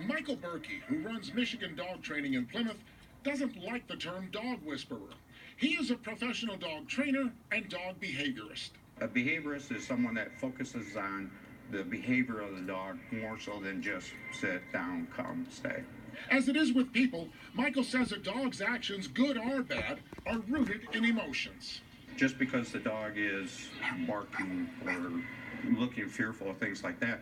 Michael Berkey, who runs Michigan Dog Training in Plymouth, doesn't like the term dog whisperer. He is a professional dog trainer and dog behaviorist. A behaviorist is someone that focuses on the behavior of the dog more so than just sit down, come, stay. As it is with people, Michael says a dog's actions, good or bad, are rooted in emotions. Just because the dog is barking or looking fearful of things like that,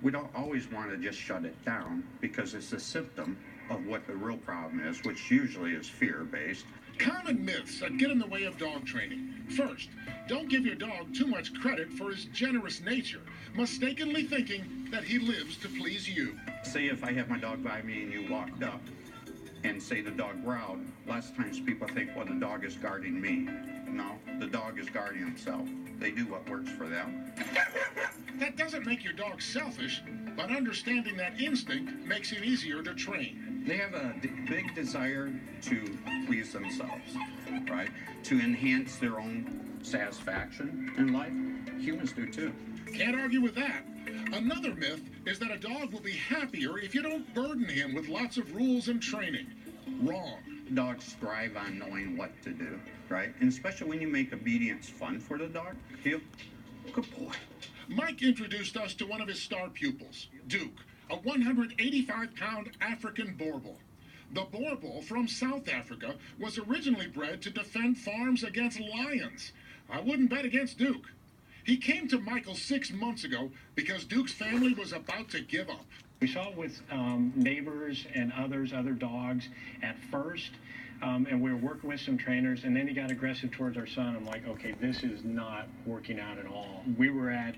we don't always want to just shut it down because it's a symptom of what the real problem is, which usually is fear-based. Common myths that get in the way of dog training. First, don't give your dog too much credit for his generous nature, mistakenly thinking that he lives to please you. Say if I have my dog by me and you walked up and say the dog growled, lots of times people think, well, the dog is guarding me. No, the dog is guarding himself. They do what works for them. That doesn't make your dog selfish, but understanding that instinct makes it easier to train. They have a big desire to please themselves, right? To enhance their own satisfaction in life. Humans do too. Can't argue with that. Another myth is that a dog will be happier if you don't burden him with lots of rules and training. Wrong. Dogs thrive on knowing what to do, right? And especially when you make obedience fun for the dog. He'll, good boy. Mike introduced us to one of his star pupils, Duke, a 185-pound African Boerboel. The Boerboel from South Africa was originally bred to defend farms against lions. I wouldn't bet against Duke. He came to Michael 6 months ago because Duke's family was about to give up. We saw it with neighbors and other dogs at first, and we were working with some trainers, and then he got aggressive towards our son. I'm like, okay, this is not working out at all. We were at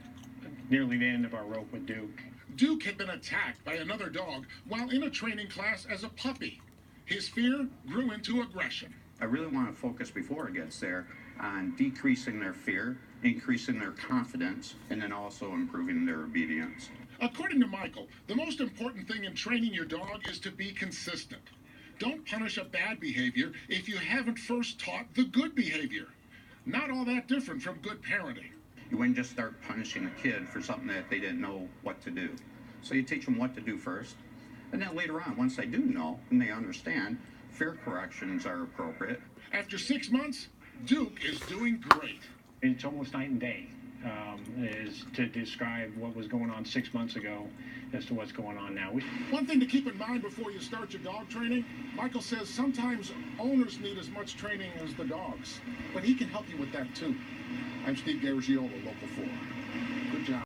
nearly the end of our rope with Duke. Duke had been attacked by another dog while in a training class as a puppy. His fear grew into aggression. I really want to focus before it gets there on decreasing their fear, increasing their confidence, and then also improving their obedience. According to Michael, the most important thing in training your dog is to be consistent. Don't punish a bad behavior if you haven't first taught the good behavior. Not all that different from good parenting. You wouldn't just start punishing a kid for something that they didn't know what to do. So you teach them what to do first, and then later on, once they do know and they understand, fair corrections are appropriate. After 6 months, Duke is doing great. It's almost night and day, is to describe what was going on 6 months ago as to what's going on now. One thing to keep in mind before you start your dog training, Michael says sometimes owners need as much training as the dogs, but he can help you with that too. I'm Steve Garagiola, Local 4. Good job.